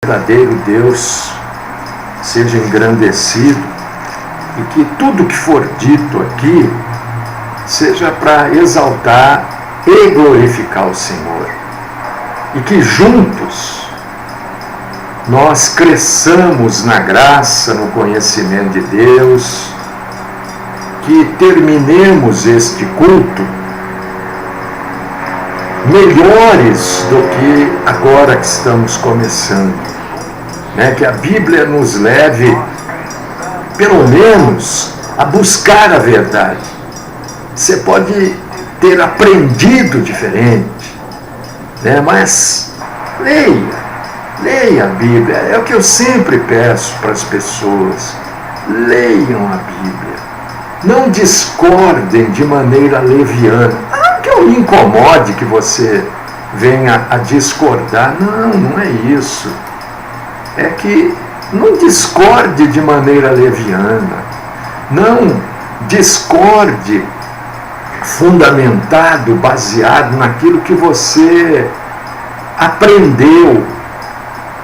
verdadeiro Deus seja engrandecido e que tudo que for dito aqui seja para exaltar e glorificar o Senhor, e que juntos nós cresçamos na graça, no conhecimento de Deus, que terminemos este culto melhores do que agora que estamos começando, né? Que a Bíblia nos leve, pelo menos, a buscar a verdade. Você pode ter aprendido diferente, né? Mas leia a Bíblia. É o que eu sempre peço para as pessoas: leiam a Bíblia, não discordem de maneira leviana. Que eu me incomode que você venha a discordar. Não é isso. É que não discorde de maneira leviana. Não discorde fundamentado, baseado naquilo que você aprendeu.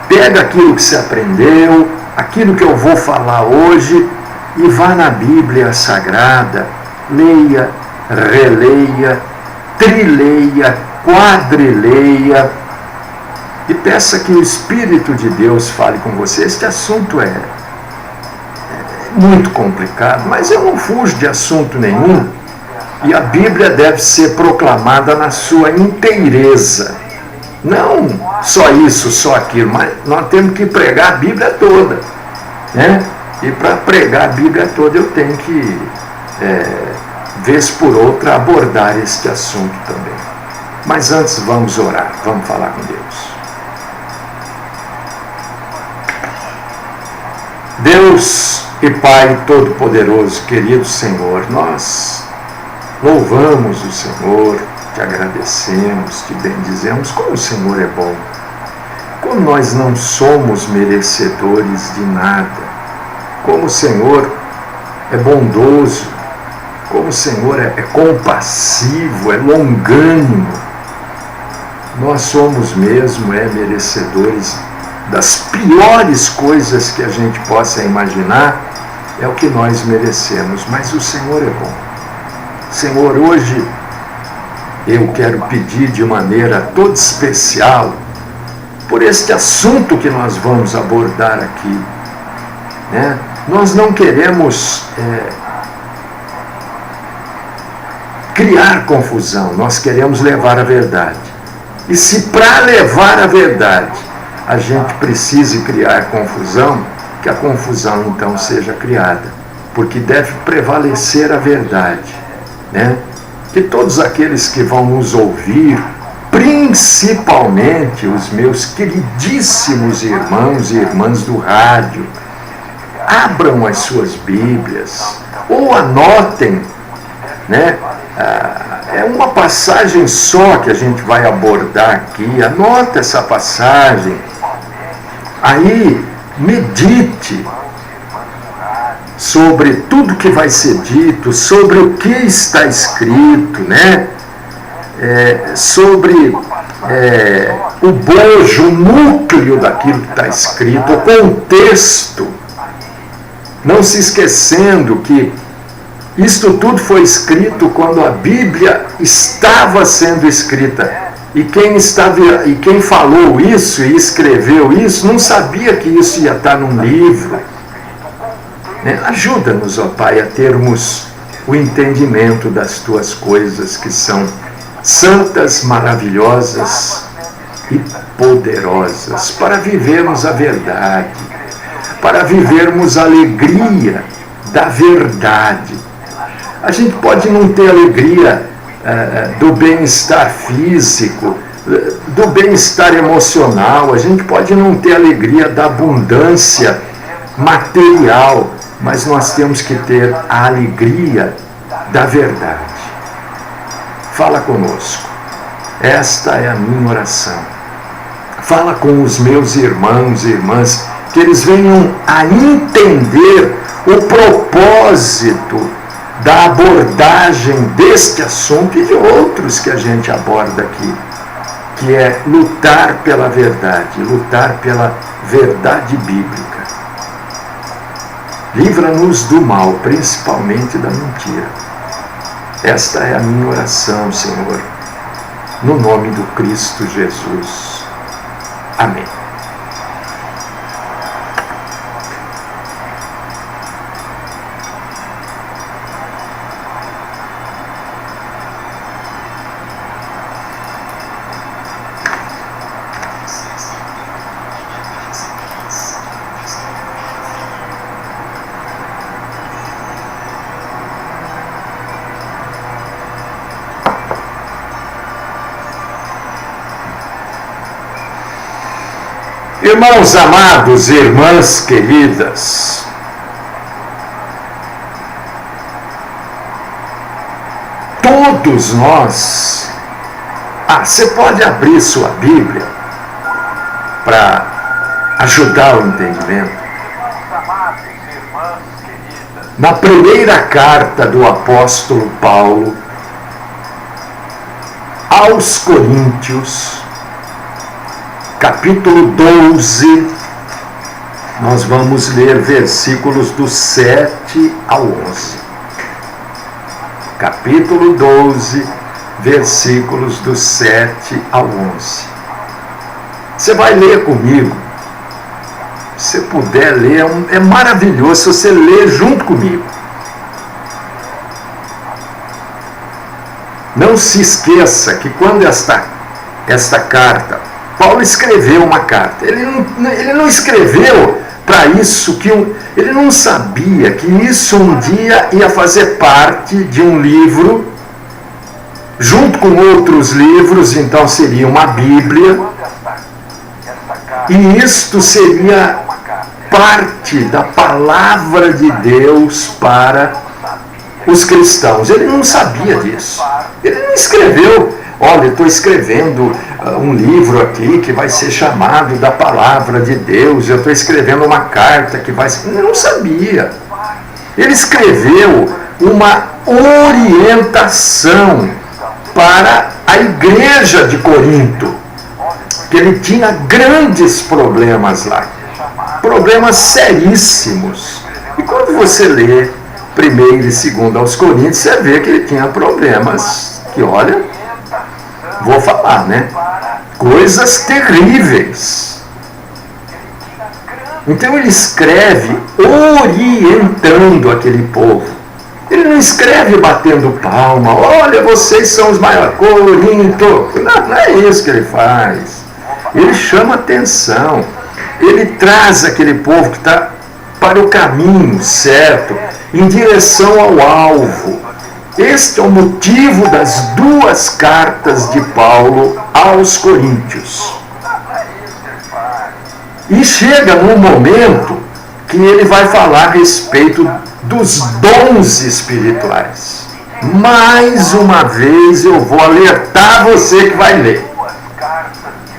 Pega aquilo que você aprendeu, aquilo que eu vou falar hoje, e vá na Bíblia Sagrada, leia, releia, trileia, quadrileia e peça que o Espírito de Deus fale com você. Este assunto é muito complicado, mas eu não fujo de assunto nenhum, e a Bíblia deve ser proclamada na sua inteireza, não só isso, só aquilo, mas nós temos que pregar a Bíblia toda, né? E para pregar a Bíblia toda eu tenho que vez por outra abordar este assunto também. Mas antes vamos orar, vamos falar com Deus. Deus e Pai Todo-Poderoso, querido Senhor, nós louvamos o Senhor, te agradecemos, te bendizemos. Como o Senhor é bom, como nós não somos merecedores de nada, como o Senhor é bondoso, como o Senhor é compassivo, é longânimo. Nós somos mesmo merecedores das piores coisas que a gente possa imaginar, é o que nós merecemos, mas o Senhor é bom. Senhor, hoje eu quero pedir de maneira toda especial por este assunto que nós vamos abordar aqui, né? Nós não queremos criar confusão, nós queremos levar a verdade. E se para levar a verdade a gente precise criar confusão, que a confusão então seja criada, porque deve prevalecer a verdade, né? Que todos aqueles que vão nos ouvir, principalmente os meus queridíssimos irmãos e irmãs do rádio, abram as suas Bíblias ou anotem, né? É uma passagem só que a gente vai abordar aqui. Anota essa passagem, aí medite sobre tudo que vai ser dito, sobre o que está escrito, né? Sobre o bojo, o núcleo daquilo que está escrito, o contexto, não se esquecendo que isto tudo foi escrito quando a Bíblia estava sendo escrita. E quem falou isso e escreveu isso não sabia que isso ia estar num livro. Ajuda-nos, ó Pai, a termos o entendimento das tuas coisas que são santas, maravilhosas e poderosas, para vivermos a verdade, para vivermos a alegria da verdade. A gente pode não ter alegria do bem-estar físico, do bem-estar emocional, a gente pode não ter alegria da abundância material, mas nós temos que ter a alegria da verdade. Fala conosco, esta é a minha oração. Fala com os meus irmãos e irmãs, que eles venham a entender o propósito da abordagem deste assunto e de outros que a gente aborda aqui. que é lutar pela verdade bíblica. Livra-nos do mal, principalmente da mentira. Esta é a minha oração, Senhor, no nome do Cristo Jesus. Amém. Irmãos amados, irmãs queridas, todos nós, você pode abrir sua Bíblia para ajudar o entendimento. Na primeira carta do apóstolo Paulo aos Coríntios, capítulo 12, nós vamos ler versículos do 7 ao 11. Capítulo 12, versículos do 7 ao 11. Você vai ler comigo. Se puder ler, é maravilhoso se você ler junto comigo. Não se esqueça que quando esta carta, Paulo escreveu uma carta. Ele não escreveu para isso, ele não sabia que isso um dia ia fazer parte de um livro, junto com outros livros, então seria uma Bíblia, e isto seria parte da palavra de Deus para os cristãos. Ele não sabia disso. Ele não escreveu, olha, estou escrevendo um livro aqui que vai ser chamado da palavra de Deus, eu estou escrevendo uma carta que vai ser... Ele não sabia. Ele escreveu uma orientação para a igreja de Corinto, que ele tinha grandes problemas lá, problemas seríssimos. E quando você lê 1º e 2º aos Coríntios, você vê que ele tinha problemas que, olha, vou falar, né? Coisas terríveis. Então ele escreve orientando aquele povo. Ele não escreve batendo palma, olha, vocês são os maiores, Corinto. Não é isso que ele faz. Ele chama atenção. Ele traz aquele povo que está para o caminho certo, em direção ao alvo. Este é o motivo das 2 cartas de Paulo aos Coríntios. E chega num momento que ele vai falar a respeito dos dons espirituais. Mais uma vez eu vou alertar você que vai ler.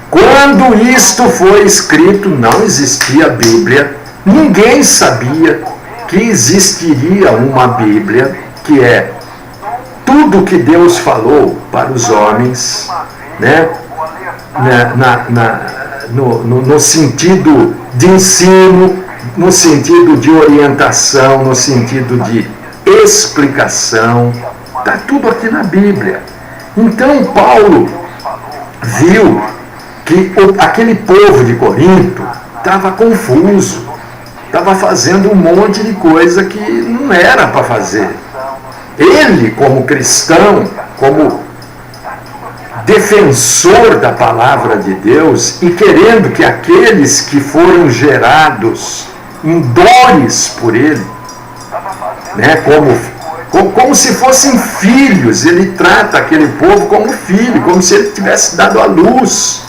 Quando isto foi escrito, não existia Bíblia. Ninguém sabia que existiria uma Bíblia, que é tudo que Deus falou para os homens, né? No sentido de ensino, no sentido de orientação, no sentido de explicação. Está tudo aqui na Bíblia. Então Paulo viu que aquele povo de Corinto estava confuso, estava fazendo um monte de coisa que não era para fazer. Ele, como cristão, como defensor da palavra de Deus e querendo que aqueles que foram gerados em dores por ele, né, como se fossem filhos, ele trata aquele povo como filho, como se ele tivesse dado à luz.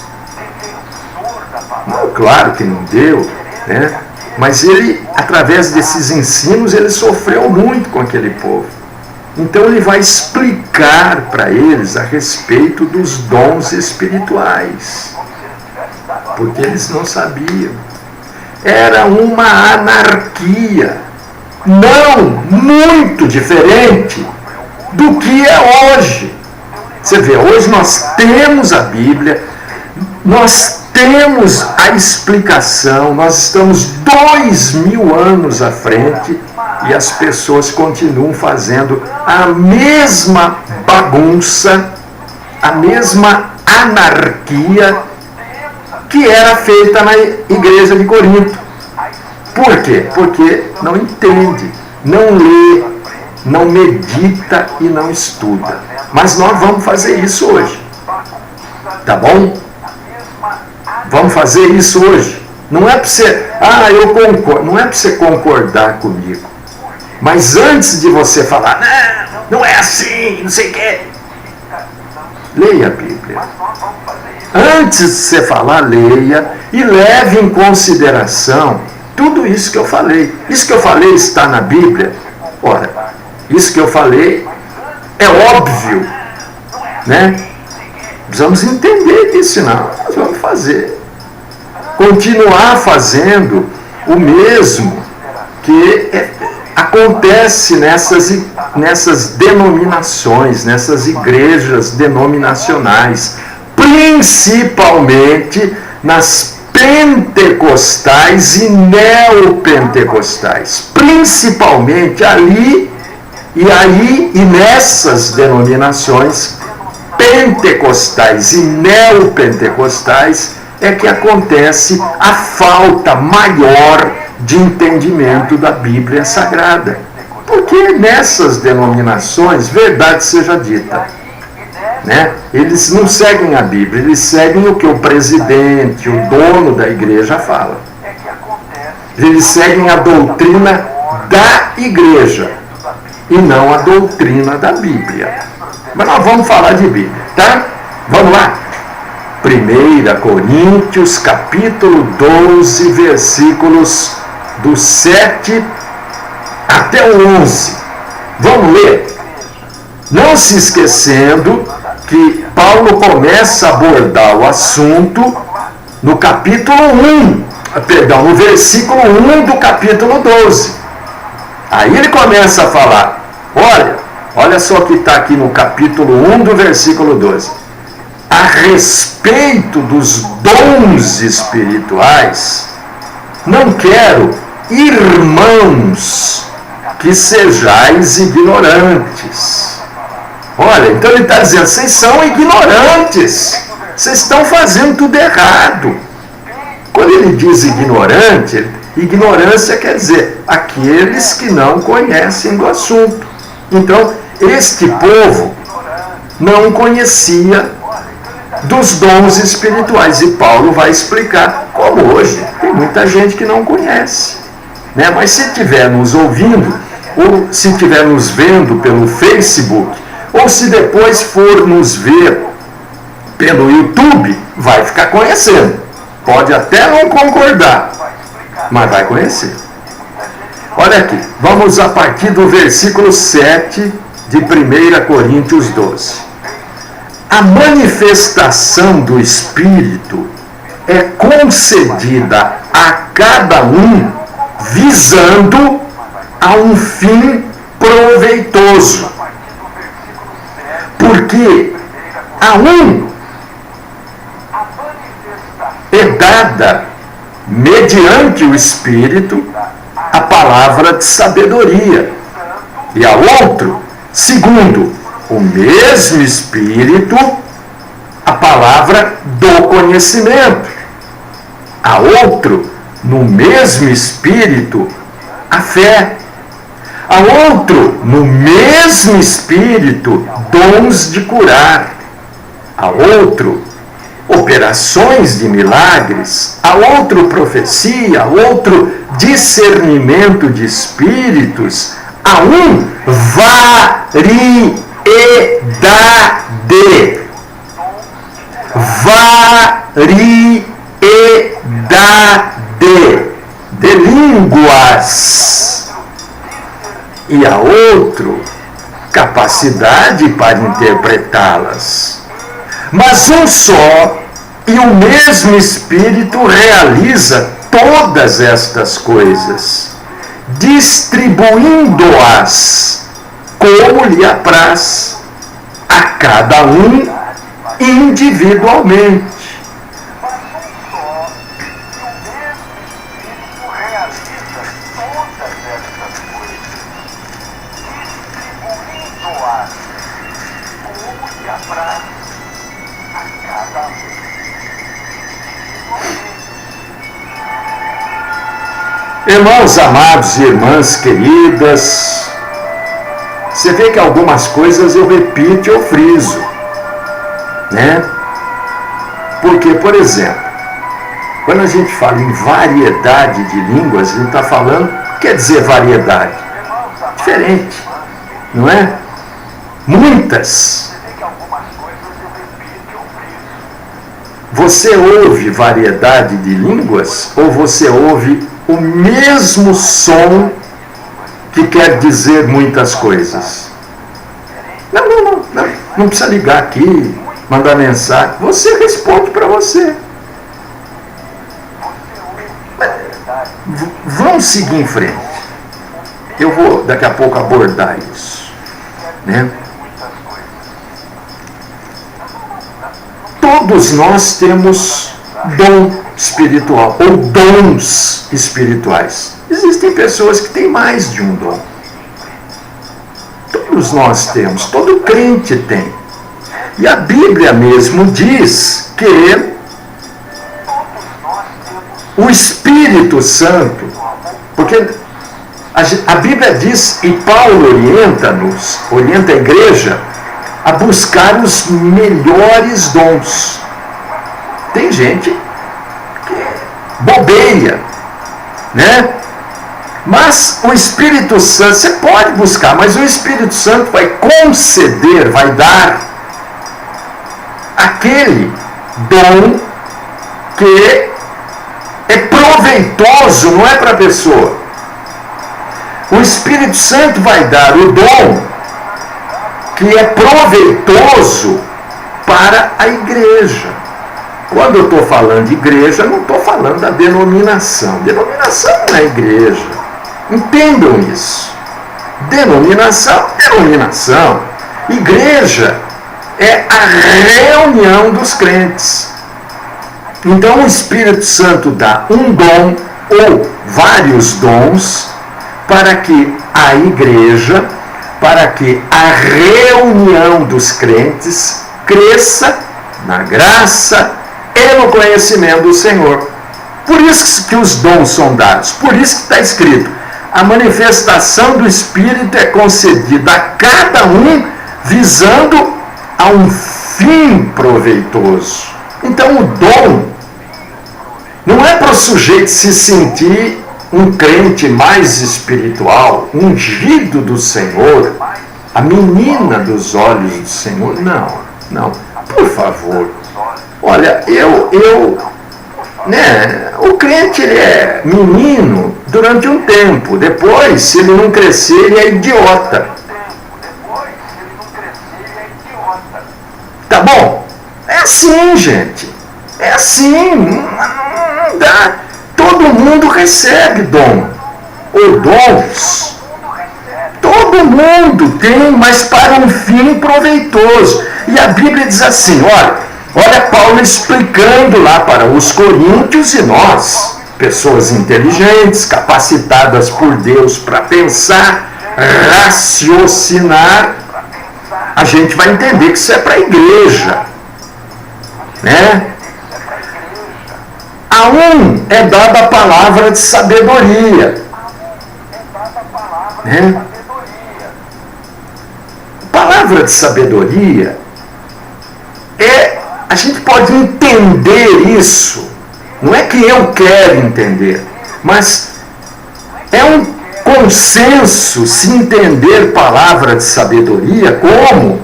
Não, claro que não deu, né? Mas ele, através desses ensinos, ele sofreu muito com aquele povo. Então ele vai explicar para eles a respeito dos dons espirituais, porque eles não sabiam. Era uma anarquia, não muito diferente do que é hoje. Você vê, hoje nós temos a Bíblia, Nós temos a explicação, nós estamos 2000 anos à frente e as pessoas continuam fazendo a mesma bagunça, a mesma anarquia que era feita na igreja de Corinto. Por quê? Porque não entende, não lê, não medita e não estuda. Mas nós vamos fazer isso hoje. Tá bom? Vamos fazer isso hoje. Não é para você, eu concordo. Não é para você concordar comigo. Mas antes de você falar, não é assim, não sei o quê. Leia a Bíblia. Antes de você falar, leia e leve em consideração tudo isso que eu falei. Isso que eu falei está na Bíblia? Ora, isso que eu falei é óbvio, né? Precisamos entender que senão nós vamos continuar fazendo o mesmo que acontece nessas denominações, nessas igrejas denominacionais, principalmente nas pentecostais e neopentecostais, principalmente ali e nessas denominações pentecostais e neopentecostais é que acontece a falta maior de entendimento da Bíblia Sagrada. Porque nessas denominações, verdade seja dita, né? Eles não seguem a Bíblia, eles seguem o que o presidente, o dono da igreja fala. Eles seguem a doutrina da igreja e não a doutrina da Bíblia. Mas nós vamos falar de Bíblia, tá? Vamos lá. 1 Coríntios, capítulo 12, versículos do 7 até o 11. Vamos ler. Não se esquecendo que Paulo começa a abordar o assunto no capítulo 1, no versículo 1 do capítulo 12. Aí ele começa a falar, olha só o que está aqui no capítulo 1 do versículo 12. A respeito dos dons espirituais, não quero, irmãos, que sejais ignorantes. Olha, então ele está dizendo, vocês são ignorantes, vocês estão fazendo tudo errado. Quando ele diz ignorante, ignorância quer dizer aqueles que não conhecem do assunto. Então, este povo não conhecia dos dons espirituais. E Paulo vai explicar como hoje tem muita gente que não conhece, né? Mas se estiver nos ouvindo, ou se estiver nos vendo pelo Facebook, ou se depois for nos ver pelo YouTube, vai ficar conhecendo. Pode até não concordar, mas vai conhecer. Olha aqui, vamos a partir do versículo 7 de 1 Coríntios 12. A manifestação do Espírito é concedida a cada um visando a um fim proveitoso. Porque a um é dada, mediante o Espírito, a palavra de sabedoria, e a outro, segundo o mesmo Espírito, a palavra do conhecimento, a outro, no mesmo Espírito, a fé, a outro, no mesmo Espírito, dons de curar, a outro, operações de milagres, a outro, profecia, a outro, discernimento de espíritos, a um, variedade, de línguas, e a outro, capacidade para interpretá-las. Mas um só e o mesmo Espírito realiza todas estas coisas, distribuindo-as como lhe apraz a cada um individualmente. Irmãos amados e irmãs queridas, você vê que algumas coisas eu repito e eu friso, né? Porque, por exemplo, quando a gente fala em variedade de línguas, a gente está falando, o que quer dizer variedade? Diferente, não é? Muitas. Você ouve variedade de línguas ou você ouve o mesmo som que quer dizer muitas coisas? Não precisa ligar aqui, mandar mensagem. Você responde para você. Vamos seguir em frente. Eu vou daqui a pouco abordar isso, né? Todos nós temos dom espiritual ou dons espirituais. Existem pessoas que têm mais de um dom. Todos nós temos, todo crente tem. E a Bíblia mesmo diz que o Espírito Santo, porque a Bíblia diz, e Paulo orienta a igreja a buscar os melhores dons. Tem gente que bobeia, né? Mas o Espírito Santo, você pode buscar, mas o Espírito Santo vai conceder, vai dar aquele dom que é proveitoso, não é para a pessoa. O Espírito Santo vai dar o dom que é proveitoso para a igreja. Quando eu estou falando de igreja, não estou falando da denominação. Denominação não é igreja. Entendam isso. Denominação. Igreja é a reunião dos crentes. Então o Espírito Santo dá um dom ou vários dons para que a igreja, para que a reunião dos crentes cresça na graça e no conhecimento do Senhor. Por isso que os dons são dados, por isso que está escrito, a manifestação do Espírito é concedida a cada um visando a um fim proveitoso. Então o dom não é para o sujeito se sentir um crente mais espiritual, ungido do Senhor, a menina dos olhos do Senhor. Não, por favor. Olha, o crente ele é menino durante um tempo, depois, se ele não crescer, ele é idiota. Tá bom? É assim, gente. É assim, não dá. Todo mundo recebe dom, ou dons. Todo mundo tem, mas para um fim proveitoso. E a Bíblia diz assim, olha Paulo explicando lá para os coríntios e nós, pessoas inteligentes, capacitadas por Deus para pensar, raciocinar, a gente vai entender que isso é para a igreja, né? A um é dada a palavra de sabedoria, né? Palavra de sabedoria a gente pode entender isso, não é que eu quero entender, mas é um consenso se entender palavra de sabedoria como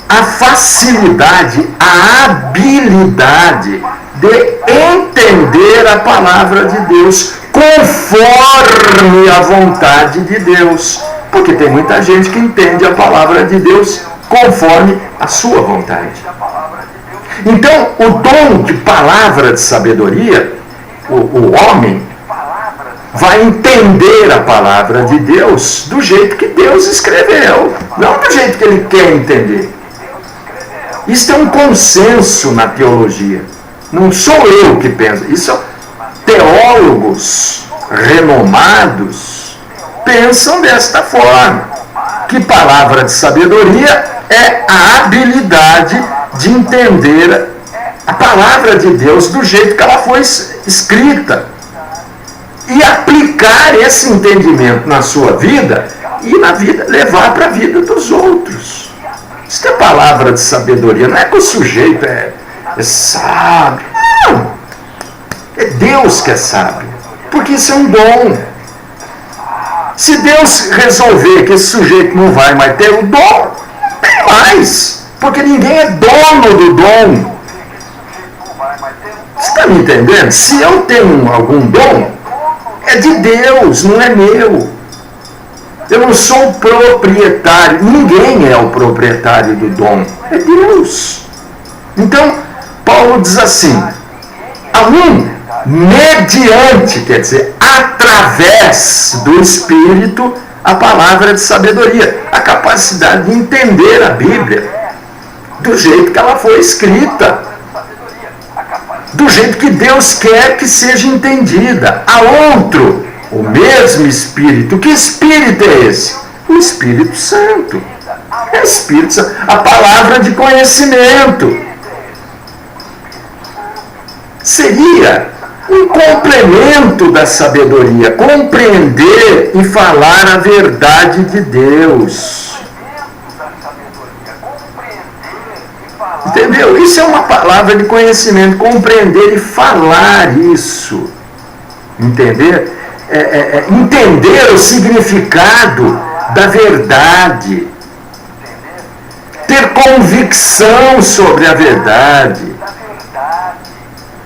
a facilidade, a habilidade de entender a palavra de Deus conforme a vontade de Deus. Porque tem muita gente que entende a palavra de Deus conforme a sua vontade. Então, o dom de palavra de sabedoria, o homem vai entender a palavra de Deus do jeito que Deus escreveu, não do jeito que ele quer entender. Isso é um consenso na teologia. Não sou eu que penso. Isso são teólogos renomados pensam desta forma. Que palavra de sabedoria é a habilidade de entender a palavra de Deus do jeito que ela foi escrita e aplicar aplicar esse entendimento na sua vida e na vida, levar para a vida dos outros. Isso é palavra de sabedoria, não é que o sujeito é sábio. Não, é Deus que é sábio, porque isso é um dom. Se Deus resolver que esse sujeito não vai mais ter o dom, tem mais, porque ninguém é dono do dom. Você está me entendendo? Se eu tenho algum dom, é de Deus, não é meu. Eu não sou proprietário, ninguém é o proprietário do dom, é Deus. Então, Paulo diz assim, a um, mediante, quer dizer, através do Espírito, a palavra de sabedoria, a capacidade de entender a Bíblia do jeito que ela foi escrita, do jeito que Deus quer que seja entendida. A outro, o mesmo Espírito. Que Espírito é esse? O Espírito Santo. É o Espírito Santo. A palavra de conhecimento. Seria um complemento da sabedoria. Compreender e falar a verdade de Deus. Entendeu? Isso é uma palavra de conhecimento. Compreender e falar isso. Entender? Entender o significado da verdade. Ter convicção sobre a verdade.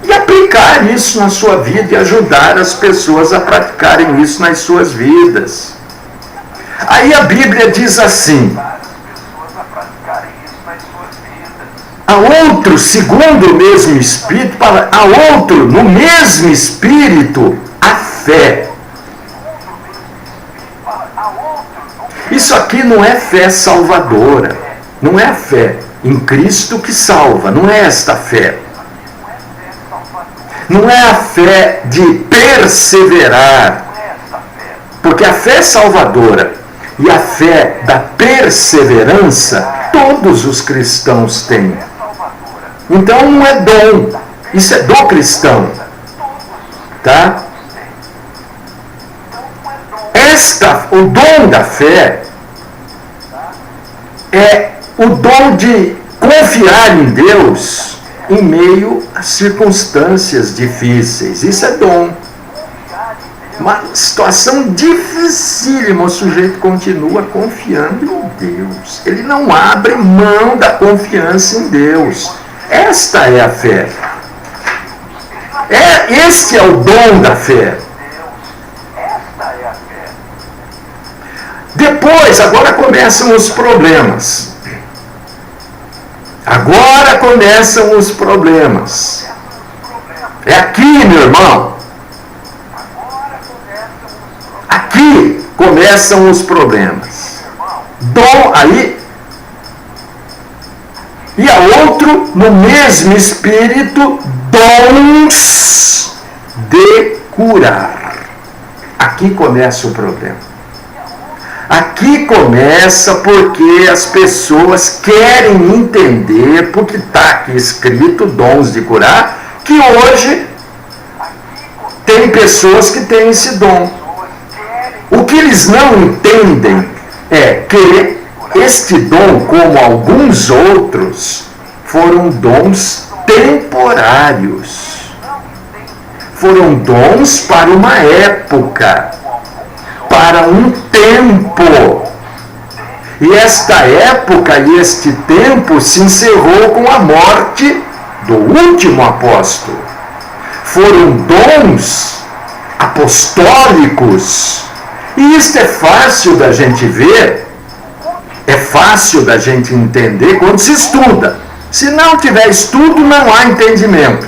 E aplicar isso na sua vida e ajudar as pessoas a praticarem isso nas suas vidas. Aí a Bíblia diz assim: a outro, segundo o mesmo Espírito, a outro, no mesmo Espírito, a fé. Isso aqui não é fé salvadora, não é a fé em Cristo que salva, não é esta fé. Não é a fé de perseverar, porque a fé salvadora e a fé da perseverança, todos os cristãos têm. Então não é dom, isso é do cristão. Tá? O dom da fé é o dom de confiar em Deus em meio a circunstâncias difíceis. Isso é dom. Uma situação dificílima, o sujeito continua confiando em Deus. Ele não abre mão da confiança em Deus. Esta é a fé. Este é o dom da fé. Depois, agora começam os problemas. Agora começam os problemas. É aqui, meu irmão. Aqui começam os problemas. Dom aí. E a outro, no mesmo Espírito, dons de curar. Aqui começa o problema. Aqui começa porque as pessoas querem entender, porque está aqui escrito dons de curar, que hoje tem pessoas que têm esse dom. O que eles não entendem é que este dom, como alguns outros, foram dons temporários. Foram dons para uma época, para um tempo. E esta época e este tempo se encerrou com a morte do último apóstolo. Foram dons apostólicos. E isto é fácil da gente ver, é fácil da gente entender quando se estuda. Se não tiver estudo, não há entendimento.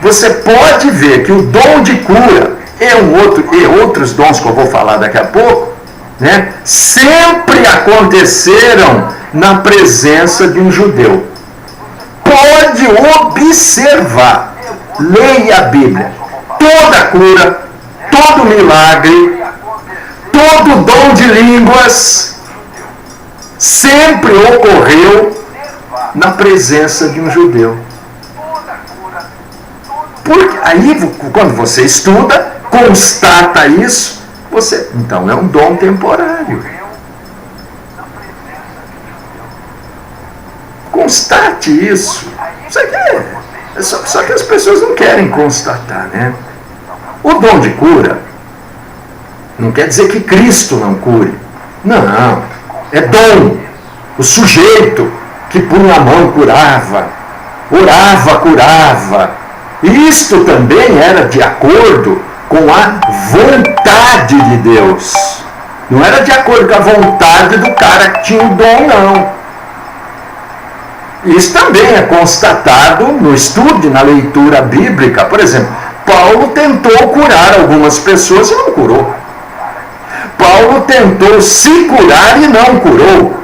Você pode ver que o dom de cura e outros dons que eu vou falar daqui a pouco, né, sempre aconteceram na presença de um judeu. Pode observar, leia a Bíblia. Toda cura, todo milagre, todo dom de línguas sempre ocorreu na presença de um judeu. Porque aí, quando você estuda, constata isso, Então é um dom temporário. Constate isso. Só que as pessoas não querem constatar, né? O dom de cura não quer dizer que Cristo não cure. Não, é dom. O sujeito que punha a mão curava, orava, curava. E isto também era de acordo com a vontade de Deus. Não era de acordo com a vontade do cara que tinha o dom, não. Isso também é constatado no estudo, na leitura bíblica. Por exemplo, Paulo tentou curar algumas pessoas e não curou. Paulo tentou se curar e não curou.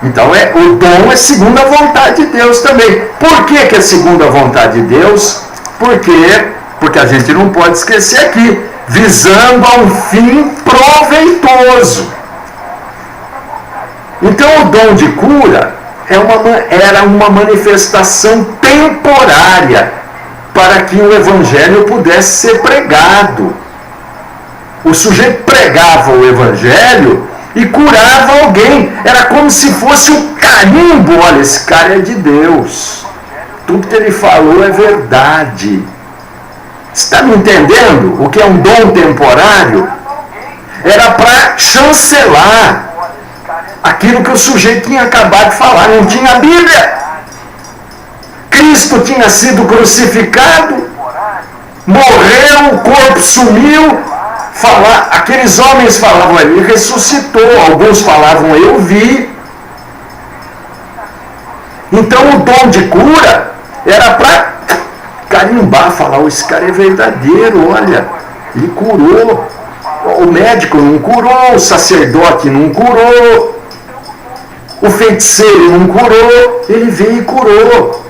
Então o dom é segundo a vontade de Deus também. Por que é segundo a vontade de Deus? Porque a gente não pode esquecer aqui, visando a um fim proveitoso. Então o dom de cura era uma manifestação temporária para que o evangelho pudesse ser pregado. O sujeito pregava o evangelho e curava alguém. Era como se fosse um carimbo. Olha, esse cara é de Deus. Tudo que ele falou é verdade. Você está me entendendo? O que é um dom temporário? Era para chancelar aquilo que o sujeito tinha acabado de falar. Não tinha a Bíblia. Cristo tinha sido crucificado, morreu, o corpo sumiu. Aqueles homens falavam, ele ressuscitou. Alguns falavam, eu vi. Então o dom de cura era para carimbar, falar, esse cara é verdadeiro, olha, ele curou. O médico não curou, o sacerdote não curou, o feiticeiro não curou, ele veio e curou.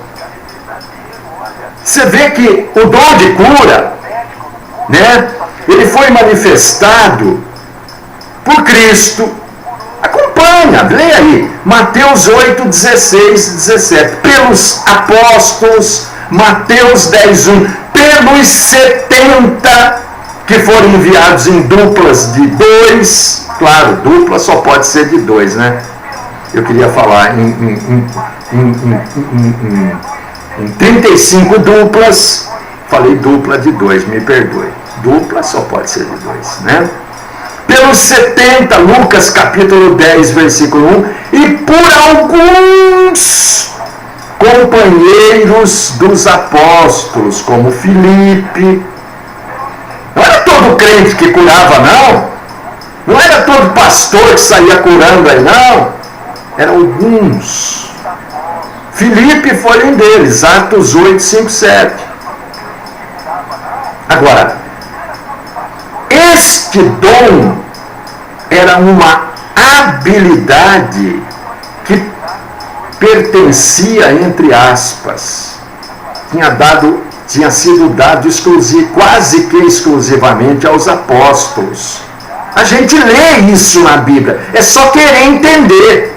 Você vê que o dom de cura, né, ele foi manifestado por Cristo. Acompanha, leia aí, Mateus 8, 16 e 17. Pelos apóstolos, Mateus 10, 1. Pelos 70 que foram enviados em duplas de 2. Claro, dupla só pode ser de 2, né? Eu queria falar em 35 duplas. Falei dupla de 2, me perdoe. Dupla só pode ser de 2, né? Pelos 70, Lucas capítulo 10, versículo 1, e por alguns companheiros dos apóstolos, como Filipe. Não era todo crente que curava, não. Não era todo pastor que saía curando aí, não. Eram alguns. Filipe foi um deles, Atos 8, 5, 7. Agora, este dom era uma habilidade que pertencia, entre aspas, tinha sido dado quase que exclusivamente aos apóstolos. A gente lê isso na Bíblia, é só querer entender.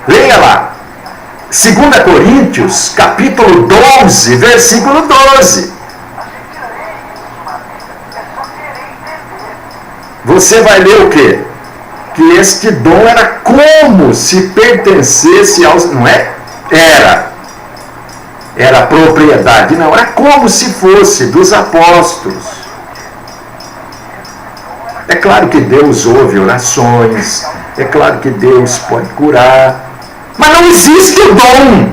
Leia lá, 2 Coríntios, capítulo 12, versículo 12. Você vai ler o quê? Que este dom era como se pertencesse aos... Não é? Era propriedade, não. Era como se fosse dos apóstolos. É claro que Deus ouve orações. É claro que Deus pode curar. Mas não existe o dom.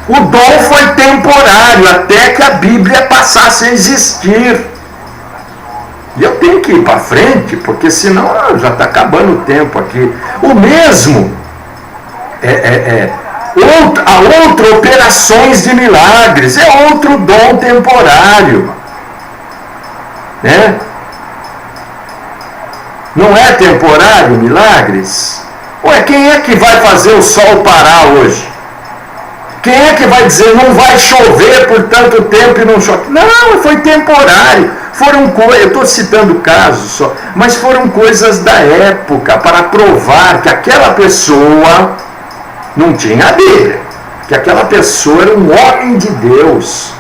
O dom foi temporário até que a Bíblia passasse a existir. E eu tenho que ir para frente, porque senão já está acabando o tempo aqui. O mesmo há outras operações de milagres, é outro dom temporário. Né? Não é temporário milagres? Ué, quem é que vai fazer o sol parar hoje? Quem é que vai dizer não vai chover por tanto tempo e não chove? Não, foi temporário. Eu estou citando casos só, mas foram coisas da época para provar que aquela pessoa não tinha a Bíblia, que aquela pessoa era um homem de Deus.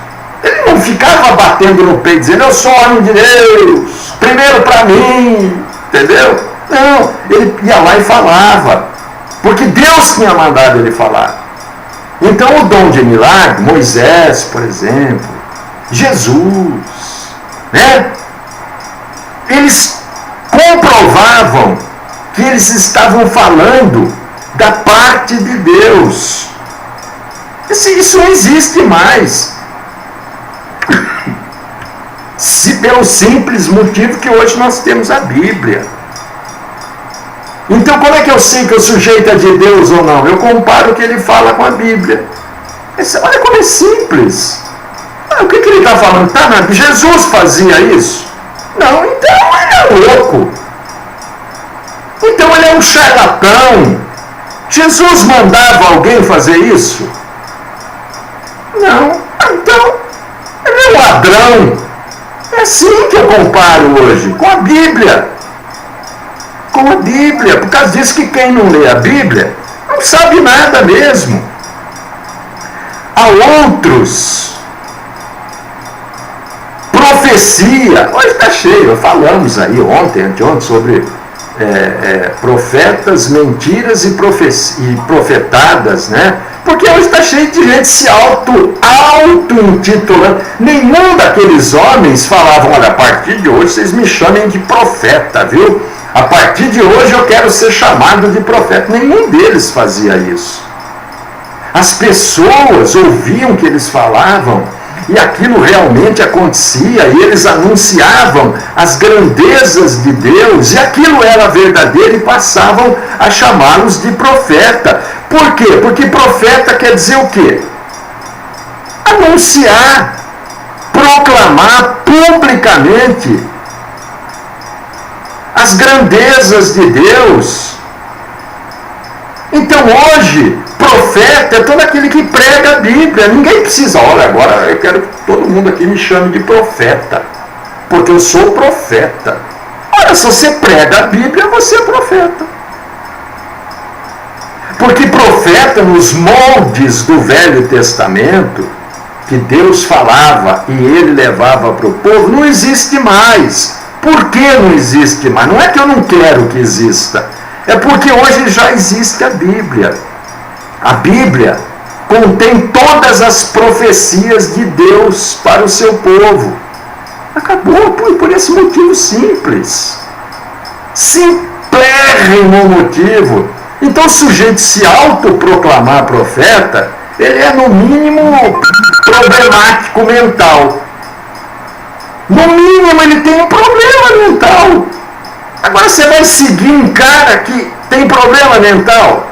Ele não ficava batendo no peito dizendo, eu sou homem de Deus, primeiro para mim, entendeu? Não, ele ia lá e falava, porque Deus tinha mandado ele falar. Então o dom de milagre, Moisés, por exemplo, Jesus, né? Eles comprovavam que eles estavam falando da parte de Deus. Isso não existe mais. Pelo simples motivo que hoje nós temos a Bíblia. Então como é que eu sei que o sujeito é de Deus ou não? Eu comparo o que ele fala com a Bíblia. Olha como é simples. O que ele está falando? Tá, não, Jesus fazia isso? Não, então ele é louco. Então ele é um charlatão. Jesus mandava alguém fazer isso? Não. Então ele é um ladrão. É assim que eu comparo hoje, com a Bíblia. Com a Bíblia. Por causa disso que quem não lê a Bíblia não sabe nada mesmo. Há outros. Profecia. Hoje está cheio. Falamos aí ontem, anteontem, sobre profetas, mentiras e profetadas, né? Porque hoje está cheio de gente se auto-intitulando. Nenhum daqueles homens falavam, olha, a partir de hoje vocês me chamem de profeta, viu? A partir de hoje eu quero ser chamado de profeta. Nenhum deles fazia isso. As pessoas ouviam o que eles falavam e aquilo realmente acontecia, e eles anunciavam as grandezas de Deus, e aquilo era verdadeiro, e passavam a chamá-los de profeta. Por quê? Porque profeta quer dizer o quê? Anunciar, proclamar publicamente as grandezas de Deus. Então hoje, profeta é todo aquele que prega a Bíblia. Ninguém precisa, olha, agora eu quero que todo mundo aqui me chame de profeta, porque eu sou profeta. Olha, se você prega a Bíblia, você é profeta. Porque profeta nos moldes do Velho Testamento, que Deus falava e ele levava para o povo, não existe mais. Por que não existe mais? Não é que eu não quero que exista, é porque hoje já existe a Bíblia. A Bíblia contém todas as profecias de Deus para o seu povo. Acabou por esse motivo simples. Simplérrimo motivo. Então o sujeito se autoproclamar profeta, ele é no mínimo problemático mental. No mínimo ele tem um problema mental. Agora você vai seguir um cara que tem problema mental?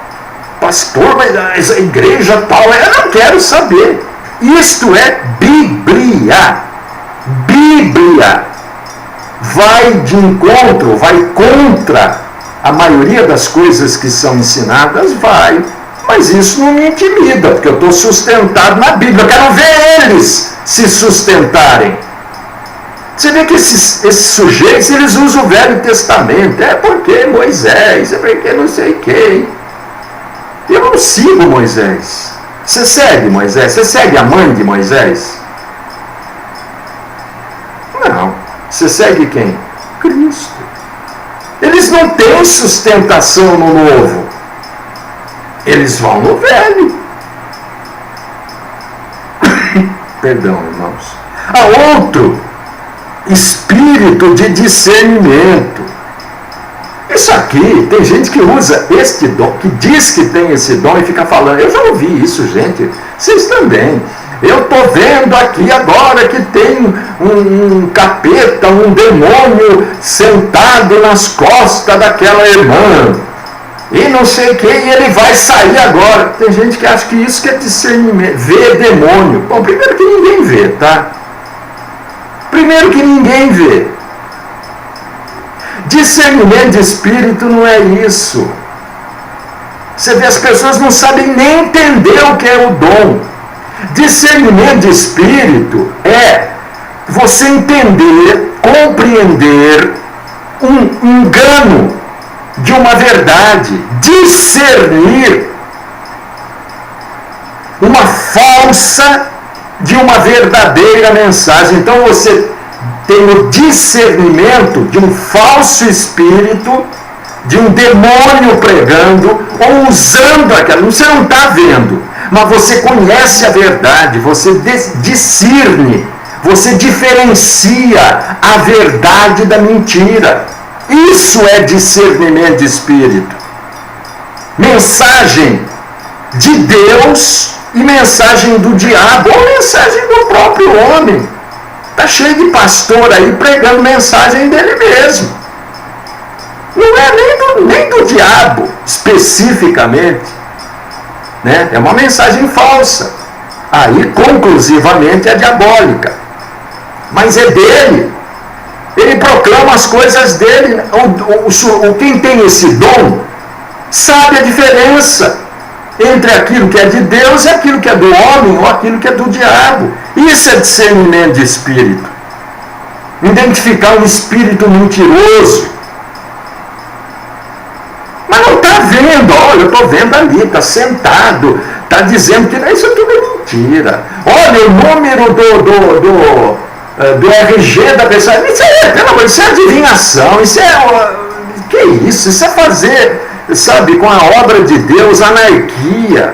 Pastor, mas a igreja tal, eu não quero saber. Isto é Bíblia. Bíblia. Vai de encontro, vai contra a maioria das coisas que são ensinadas, vai. Mas isso não me intimida, porque eu estou sustentado na Bíblia. Eu quero ver eles se sustentarem. Você vê que esses sujeitos, eles usam o Velho Testamento. É porque Moisés, é porque não sei quem. Eu não sigo Moisés. Você segue Moisés? Você segue a mãe de Moisés? Não. Você segue quem? Cristo. Eles não têm sustentação no Novo. Eles vão no Velho. Perdão, irmãos. Há outro espírito de discernimento. Isso aqui, tem gente que usa este dom, que diz que tem esse dom e fica falando. Eu já ouvi isso, gente. Vocês também. Eu estou vendo aqui agora que tem um capeta, um demônio sentado nas costas daquela irmã. E não sei o que, e ele vai sair agora. Tem gente que acha que isso que é discernimento, ver demônio. Bom, primeiro que ninguém vê, tá? Primeiro que ninguém vê. Discernimento de espírito não é isso. Você vê, as pessoas não sabem nem entender o que é o dom. Discernimento de espírito é você entender, compreender um engano de uma verdade, discernir uma falsa de uma verdadeira mensagem. Então você tem o discernimento de um falso espírito, de um demônio pregando ou usando aquela. Você não está vendo, mas você conhece a verdade, você discerne, você diferencia a verdade da mentira. Isso é discernimento de espírito. Mensagem de Deus e mensagem do diabo, ou mensagem do próprio homem. Está cheio de pastor aí pregando mensagem dele mesmo. Não é nem do diabo, especificamente. Né? É uma mensagem falsa. Aí, conclusivamente, é diabólica. Mas é dele. Ele proclama as coisas dele. Quem tem esse dom sabe a diferença entre aquilo que é de Deus e aquilo que é do homem ou aquilo que é do diabo. Isso é discernimento de espírito. Identificar um espírito mentiroso. Mas não está vendo, olha, eu estou vendo ali, está sentado, está dizendo que isso tudo é mentira. Olha, o número do RG da pessoa, isso é, pelo amor, isso é adivinhação, isso é, que isso? Isso é fazer, sabe, com a obra de Deus, anarquia.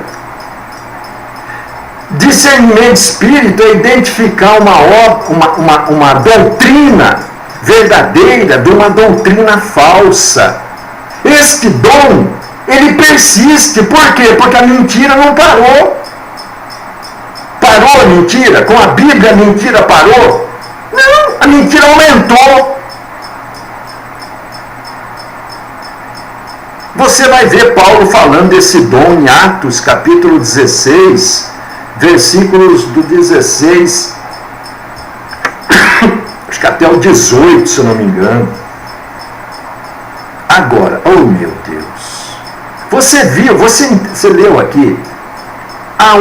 Discernimento de espírito é identificar uma doutrina verdadeira de uma doutrina falsa. Este dom, ele persiste. Por quê? Porque a mentira não parou. Parou a mentira? Com a Bíblia a mentira parou? Não, a mentira aumentou. Você vai ver Paulo falando desse dom em Atos, capítulo 16, versículos do 16, acho que até o 18, se eu não me engano. Agora, oh meu Deus, você viu, você leu aqui, há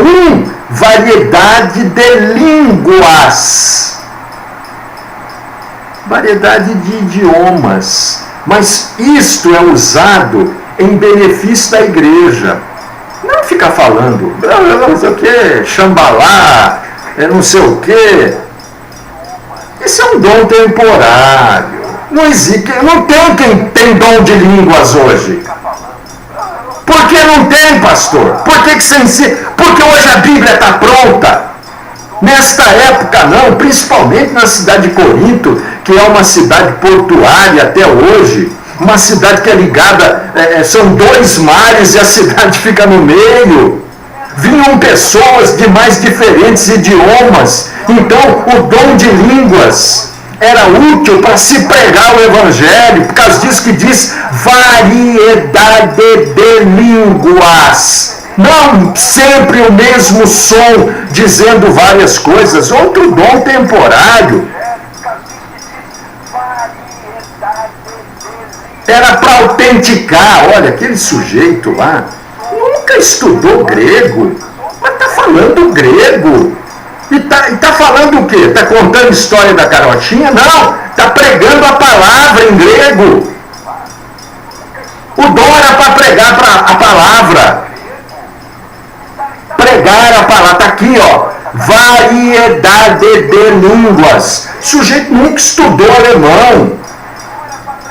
variedade de línguas, variedade de idiomas, mas isto é usado em benefício da igreja. Não fica falando, não sei o que, xambalá, não sei o que. Isso é um dom temporário. Não existe, não tem quem tem dom de línguas hoje. Por que não tem, pastor? Por que você ensina? Porque hoje a Bíblia está pronta. Nesta época não, principalmente na cidade de Corinto, que é uma cidade portuária até hoje, uma cidade que é ligada, são 2 mares e a cidade fica no meio. Vinham pessoas de mais diferentes idiomas, então o dom de línguas era útil para se pregar o evangelho, por causa disso que diz variedade de línguas. Não sempre o mesmo som dizendo várias coisas, outro dom temporário. Era para autenticar. Olha, aquele sujeito lá nunca estudou grego, mas está falando grego. E está falando o quê? Está contando história da carotinha? Não, está pregando a palavra em grego. O dom era para pregar a palavra. Pregar a palavra. Está aqui, ó. Variedade de línguas. O sujeito nunca estudou alemão.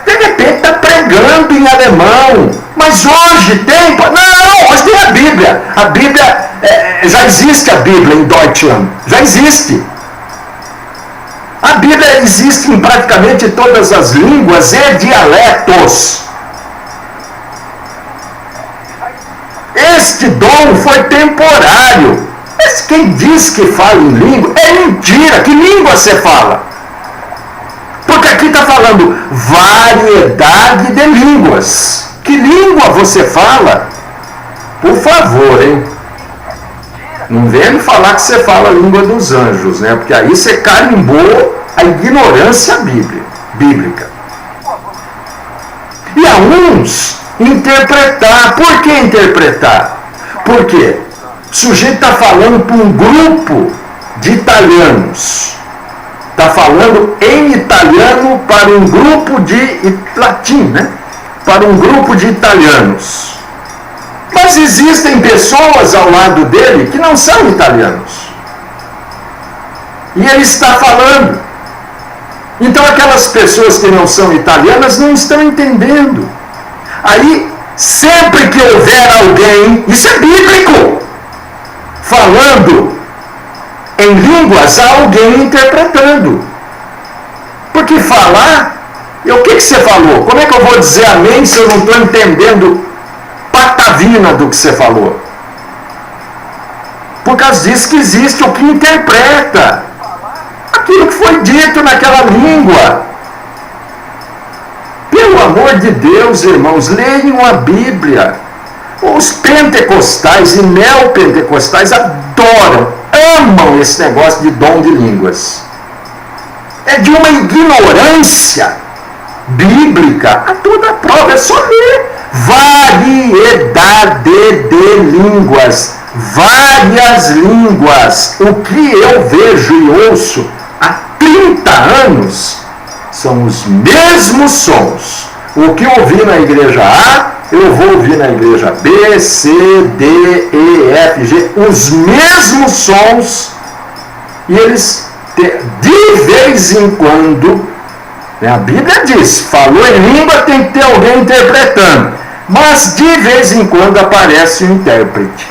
De repente está pregando em alemão. Mas hoje tem... Não, hoje tem a Bíblia. A Bíblia... já existe a Bíblia em Deutschland. Já existe. A Bíblia existe em praticamente todas as línguas e dialetos. Este dom foi temporário. Mas quem diz que fala em língua é mentira. Que língua você fala? Porque aqui está falando variedade de línguas. Que língua você fala? Por favor, hein? Não venha me falar que você fala a língua dos anjos, né? Porque aí você carimbou a ignorância bíblica. E a uns interpretar. Por que interpretar? Por quê? O sujeito está falando para um grupo de italianos. Está falando em italiano para um grupo de latim, né? Para um grupo de italianos. Mas existem pessoas ao lado dele que não são italianos. E ele está falando. Então aquelas pessoas que não são italianas não estão entendendo. Aí, sempre que houver alguém, isso é bíblico, falando em línguas, há alguém interpretando. Porque falar, e o que você falou? Como é que eu vou dizer amém se eu não estou entendendo patavina do que você falou? Por causa disso que existe o que interpreta aquilo que foi dito naquela língua. Pelo amor de Deus, irmãos, leiam a Bíblia. Os pentecostais e neopentecostais adoram, amam esse negócio de dom de línguas. É de uma ignorância bíblica a toda prova. É só ler. Variedade de línguas. Várias línguas. O que eu vejo e ouço há 30 anos são os mesmos sons. O que eu ouvi na igreja A, eu vou ouvir na igreja B, C, D, E, F, G. Os mesmos sons. E eles, de vez em quando, a Bíblia diz, falou em língua, tem que ter alguém interpretando. Mas de vez em quando aparece um intérprete.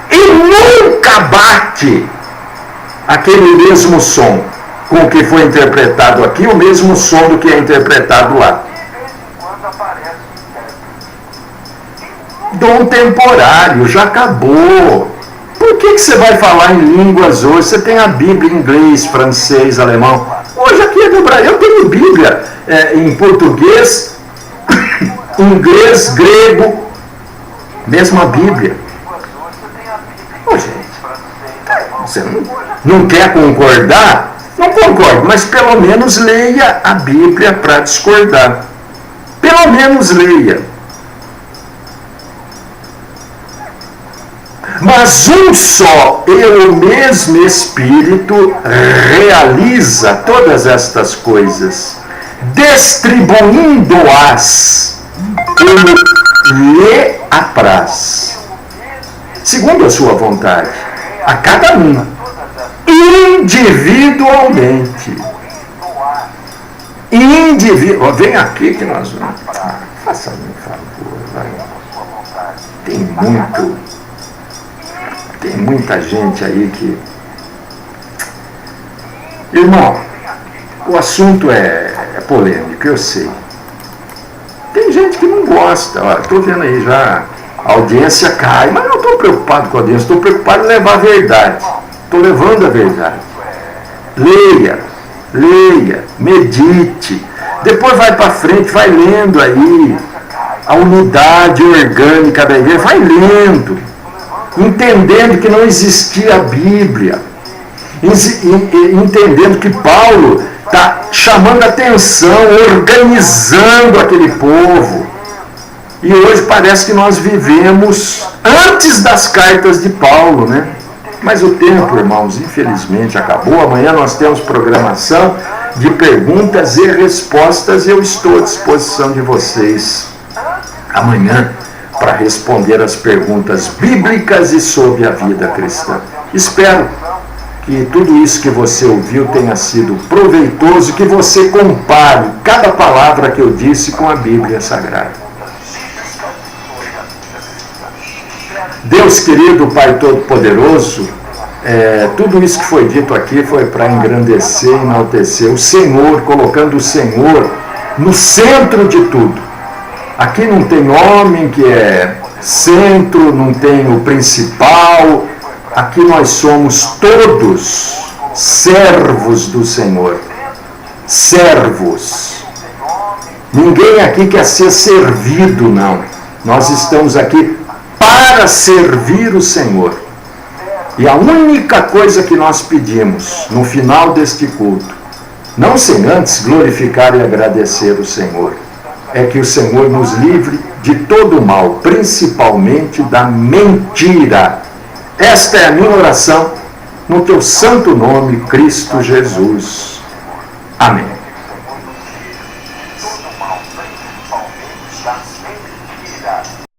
E nunca bate aquele mesmo som com o que foi interpretado aqui, o mesmo som do que é interpretado lá. Dom temporário, já acabou. Por que você vai falar em línguas hoje? Você tem a Bíblia em inglês, francês, alemão. Hoje aqui no Brasil eu tenho Bíblia em português, inglês, grego, mesma Bíblia. Ô, gente, você não quer concordar? Não concordo, mas pelo menos leia a Bíblia para discordar. Pelo menos leia. Mas um só e o mesmo Espírito realiza todas estas coisas, distribuindo-as como lhe apraz, segundo a sua vontade, a cada um, individualmente. Vem aqui que nós vamos. Faça-me um favor, vai. Tem muita gente aí que... Irmão, o assunto é polêmico, eu sei. Tem gente que não gosta. Estou vendo aí já, a audiência cai, mas não estou preocupado com a audiência, estou preocupado em levar a verdade. Estou levando a verdade. Leia, medite. Depois vai para frente, vai lendo aí a unidade orgânica da igreja, vai lendo. Entendendo que não existia a Bíblia, entendendo que Paulo está chamando a atenção, organizando aquele povo. E hoje parece que nós vivemos antes das cartas de Paulo, né? Mas o tempo, irmãos, infelizmente acabou. Amanhã nós temos programação de perguntas e respostas e eu estou à disposição de vocês amanhã para responder as perguntas bíblicas e sobre a vida cristã. Espero que tudo isso que você ouviu tenha sido proveitoso, que você compare cada palavra que eu disse com a Bíblia Sagrada. Deus querido, Pai Todo-Poderoso, tudo isso que foi dito aqui foi para engrandecer, enaltecer o Senhor, colocando o Senhor no centro de tudo. Aqui não tem homem que é centro, não tem o principal. Aqui nós somos todos servos do Senhor. Servos. Ninguém aqui quer ser servido, não. Nós estamos aqui para servir o Senhor. E a única coisa que nós pedimos no final deste culto, não sem antes glorificar e agradecer o Senhor, é que o Senhor nos livre de todo o mal, principalmente da mentira. Esta é a minha oração, no teu santo nome, Cristo Jesus. Amém.